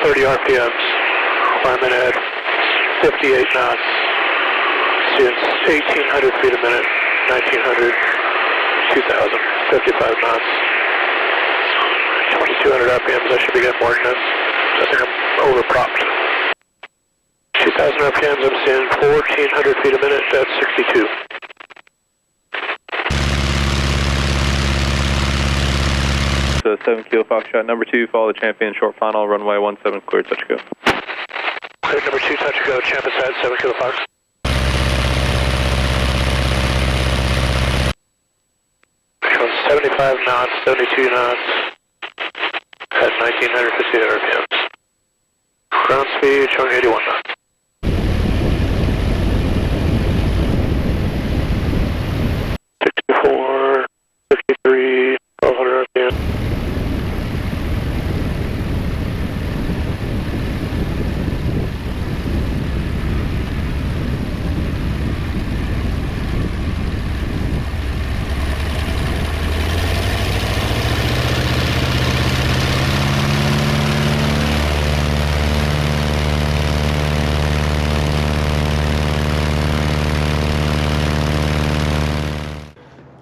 30 RPMs, climbing at 58 knots, seeing 1,800 feet a minute, 1,900, 2,000, 55 knots, 2,200 RPMs. I should be getting more than this. I think I'm overpropped. 2,000 RPMs, I'm seeing 1,400 feet a minute, that's 62. So 7 Kilo Foxtrot, number 2, follow the champion, short final, runway 17, clear, touch go. Clear, number 2, touch go, champion side, 7 Kilo Fox. Showing 75 knots, 72 knots, at 1,950 RPMs. Ground speed showing 81 knots.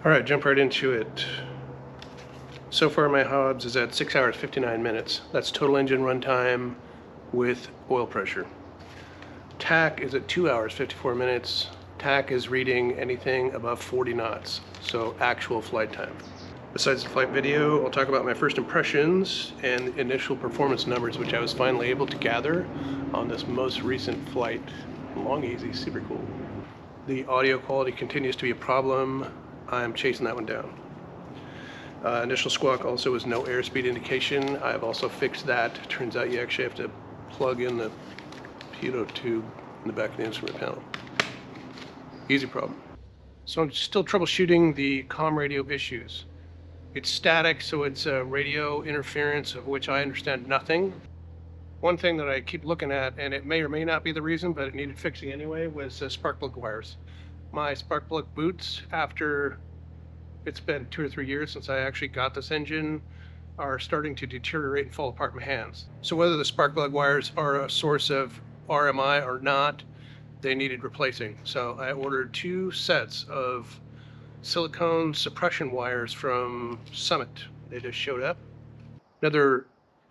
Alright, jump right into it. So far my Hobbs is at 6 hours 59 minutes. That's total engine runtime with oil pressure. TAC is at 2 hours 54 minutes. TAC is reading anything above 40 knots, so actual flight time. Besides the flight video, I'll talk about my first impressions and initial performance numbers, which I was finally able to gather on this most recent flight. Long easy, super cool. The audio quality continues to be a problem. I'm chasing that one down. Initial squawk also was no airspeed indication. I've also fixed that. Turns out you actually have to plug in the pitot tube in the back of the instrument panel. Easy problem. So I'm still troubleshooting the comm radio issues. It's static, so it's a radio interference of which I understand nothing. One thing that I keep looking at, and it may or may not be the reason, but it needed fixing anyway, was spark plug wires. My spark plug boots, after it's been 2 or 3 years since I actually got this engine, are starting to deteriorate and fall apart in my hands. So whether the spark plug wires are a source of RMI or not, they needed replacing. So I ordered 2 sets of silicone suppression wires from Summit. They just showed up. Another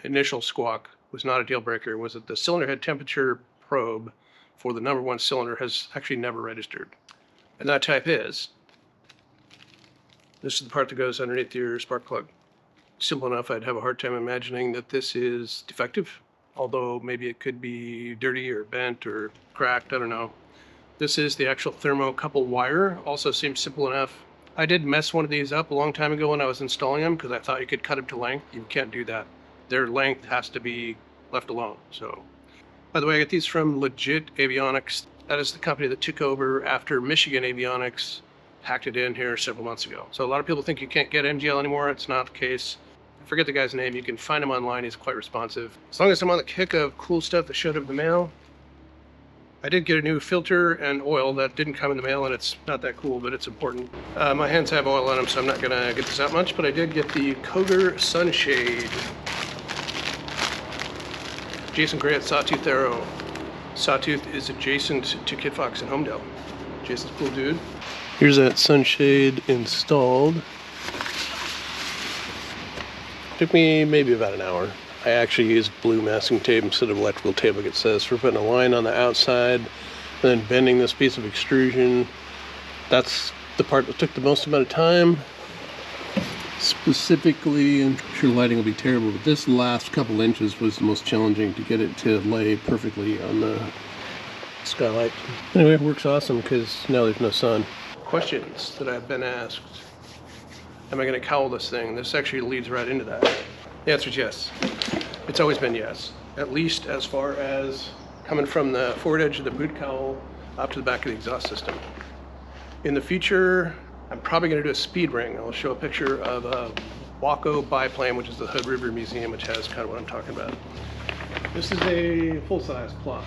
initial squawk was not a deal breaker, was that the cylinder head temperature probe for the number 1 cylinder has actually never registered. And that type is, this is the part that goes underneath your spark plug. Simple enough, I'd have a hard time imagining that this is defective, although maybe it could be dirty or bent or cracked, I don't know. This is the actual thermocouple wire, also seems simple enough. I did mess one of these up a long time ago when I was installing them because I thought you could cut them to length. You can't do that. Their length has to be left alone. So, by the way, I got these from Legit Avionics. That is the company that took over after Michigan Avionics hacked it in here several months ago. So a lot of people think you can't get MGL anymore. It's not the case. I forget the guy's name. You can find him online. He's quite responsive. As long as I'm on the kick of cool stuff that showed up in the mail. I did get a new filter and oil that didn't come in the mail, and it's not that cool, but it's important. My hands have oil on them, so I'm not gonna get this out much, but I did get the Koger sunshade. Jason Gray at Sawtooth Aero. Sawtooth is adjacent to Kitfox in Homedale. Jason's a cool dude. Here's that sunshade installed. Took me maybe about an hour. I actually used blue masking tape instead of electrical tape, like it says, for putting a line on the outside and then bending this piece of extrusion. That's the part that took the most amount of time. Specifically, I'm sure lighting will be terrible, but this last couple inches was the most challenging to get it to lay perfectly on the skylight. Anyway, it works awesome because now there's no sun. Questions that I've been asked. Am I going to cowl this thing? This actually leads right into that. The answer is yes. It's always been yes. At least as far as coming from the forward edge of the boot cowl up to the back of the exhaust system. In the future, I'm probably going to do a speed ring. I'll show a picture of a Waco biplane, which is the Hood River Museum, which has kind of what I'm talking about. This is a full-size plot.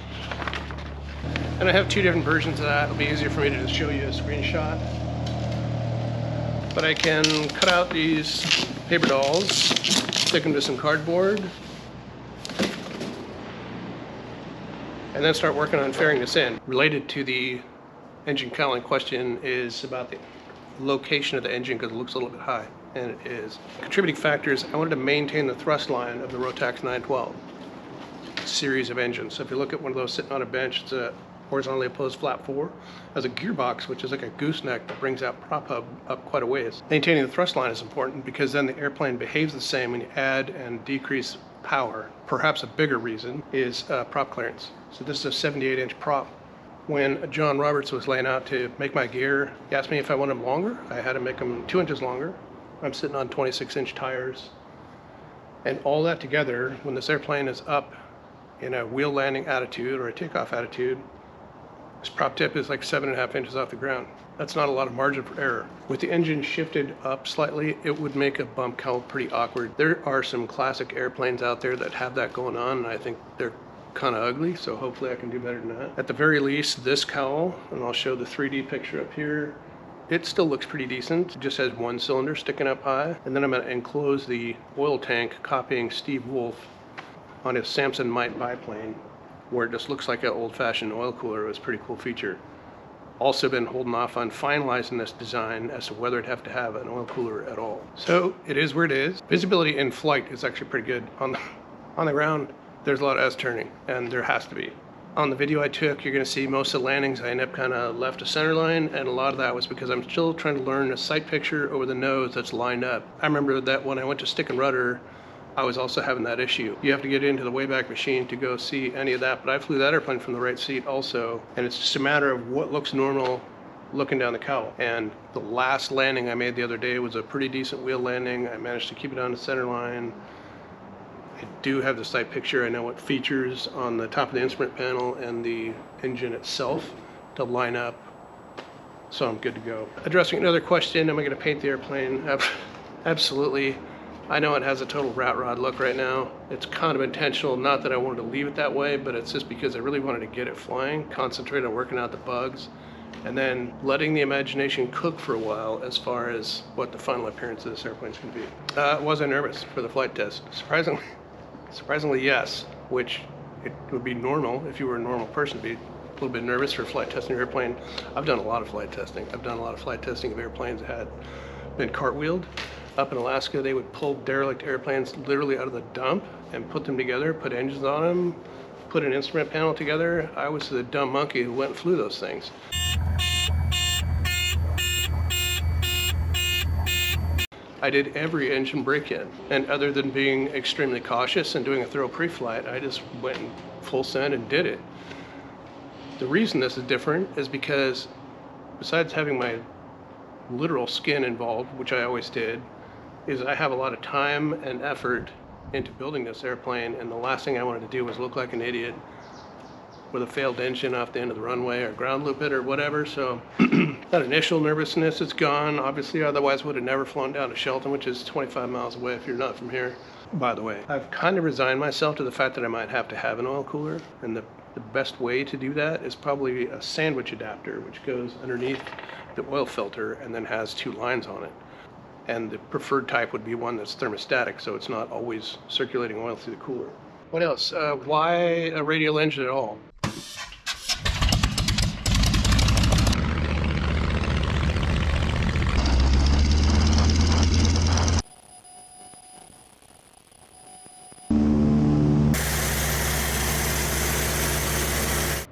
And I have 2 different versions of that. It'll be easier for me to just show you a screenshot. But I can cut out these paper dolls, stick them to some cardboard, and then start working on fairing this in. Related to the engine cowling question is about the location of the engine, because it looks a little bit high, and it is. Contributing factors, I wanted to maintain the thrust line of the Rotax 912 series of engines. So if you look at one of those sitting on a bench, it's a horizontally opposed flap 4, has a gearbox which is like a gooseneck that brings that prop hub up quite a ways. Maintaining the thrust line is important because then the airplane behaves the same when you add and decrease power. Perhaps a bigger reason is prop clearance. So this is a 78-inch prop. When John Roberts was laying out to make my gear, he asked me if I wanted them longer. I had to make them 2 inches longer. I'm sitting on 26-inch tires. And all that together, when this airplane is up in a wheel landing attitude or a takeoff attitude, this prop tip is like 7.5 inches off the ground. That's not a lot of margin for error. With the engine shifted up slightly, it would make a bump cowl pretty awkward. There are some classic airplanes out there that have that going on, and I think they're kind of ugly, so hopefully I can do better than that. At the very least, this cowl, and I'll show the 3D picture up here, it still looks pretty decent. It just has one cylinder sticking up high. And then I'm going to enclose the oil tank, copying Steve Wolf on his Samson Mite biplane, where it just looks like an old-fashioned oil cooler. It was a pretty cool feature. Also been holding off on finalizing this design as to whether it'd have to have an oil cooler at all. So it is where it is. Visibility in flight is actually pretty good. On the ground, there's a lot of S-turning, and there has to be. On the video I took, you're going to see most of the landings I end up kind of left of center line, and a lot of that was because I'm still trying to learn a sight picture over the nose that's lined up. I remember that when I went to stick and rudder, I was also having that issue. You have to get into the Wayback Machine to go see any of that, but I flew that airplane from the right seat also, and it's just a matter of what looks normal looking down the cowl. And the last landing I made the other day was a pretty decent wheel landing. I managed to keep it on the center line. I do have the sight picture. I know what features on the top of the instrument panel and the engine itself to line up, so I'm good to go. Addressing another question, am I going to paint the airplane? Absolutely. I know it has a total rat rod look right now. It's kind of intentional, not that I wanted to leave it that way, but it's just because I really wanted to get it flying, concentrate on working out the bugs, and then letting the imagination cook for a while as far as what the final appearance of this airplane's going to be. Was I nervous for the flight test? Surprisingly, yes, which it would be normal if you were a normal person to be a little bit nervous for flight testing your airplane. I've done a lot of flight testing. I've done a lot of flight testing of airplanes that had been cartwheeled. Up in Alaska, they would pull derelict airplanes literally out of the dump and put them together, put engines on them, put an instrument panel together. I was the dumb monkey who went and flew those things. I did every engine break-in, and other than being extremely cautious and doing a thorough pre-flight, I just went full send and did it. The reason this is different is because besides having my literal skin involved, which I always did, is I have a lot of time and effort into building this airplane, and the last thing I wanted to do was look like an idiot with a failed engine off the end of the runway or ground loop it or whatever. So that initial nervousness is gone. Obviously, otherwise would have never flown down to Shelton, which is 25 miles away if you're not from here. By the way, I've kind of resigned myself to the fact that I might have to have an oil cooler, and the best way to do that is probably a sandwich adapter, which goes underneath the oil filter and then has 2 lines on it. And the preferred type would be one that's thermostatic, so it's not always circulating oil through the cooler. What else? Why a radial engine at all?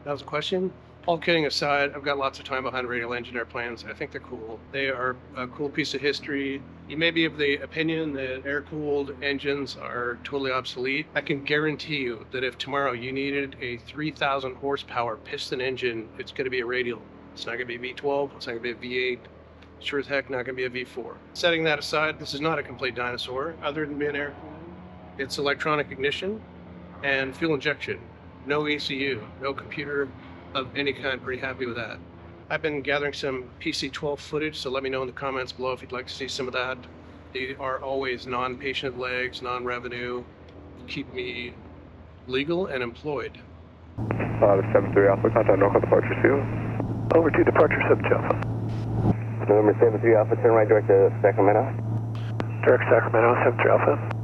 That was a question? All kidding aside, I've got lots of time behind radial engine airplanes. I think they're cool. They are a cool piece of history. You may be of the opinion that air-cooled engines are totally obsolete. I can guarantee you that if tomorrow you needed a 3,000 horsepower piston engine, it's going to be a radial. It's not going to be V12. It's not going to be a V8. Sure as heck not going to be a V4. Setting that aside, this is not a complete dinosaur. Other than being air-cooled, it's electronic ignition and fuel injection. No ECU, no computer of any kind. Pretty happy with that. I've been gathering some PC-12 footage, so let me know in the comments below if you'd like to see some of that. They are always non-patient legs, non-revenue, keep me legal and employed. 73 Alpha, contact Norfolk departure field. Over to departure 7 Alpha. November 73 Alpha, turn right direct to Sacramento. Direct Sacramento 7 Alpha.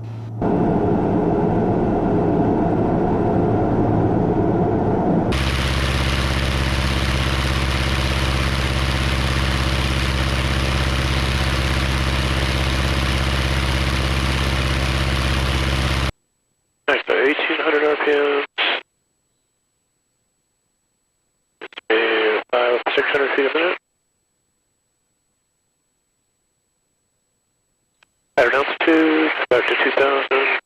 600 feet a minute. At an altitude, back to 2,000.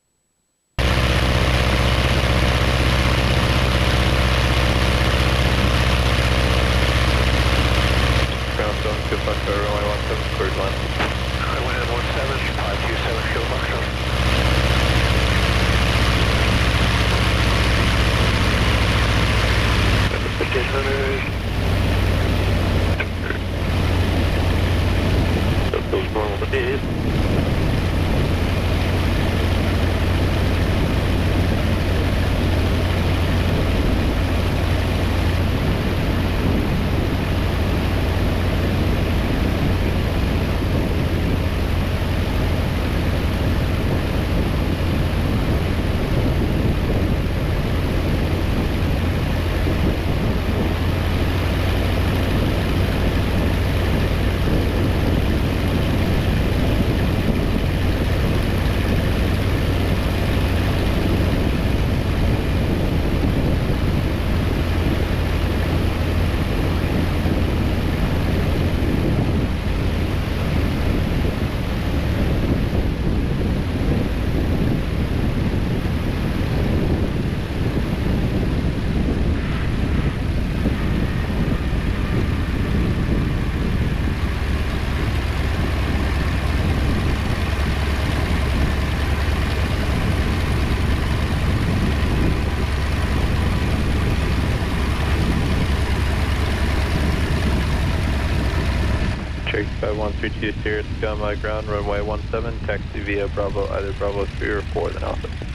Ground zone, Kitfox, runway 17, cleared line. Runway 17, 527, Kilo Foxtrot. Number 1500. That feels normal to me. Cherokee 5132 Sierra, sky on my ground, runway 17, taxi via Bravo, either Bravo 3 or 4, then Alpha.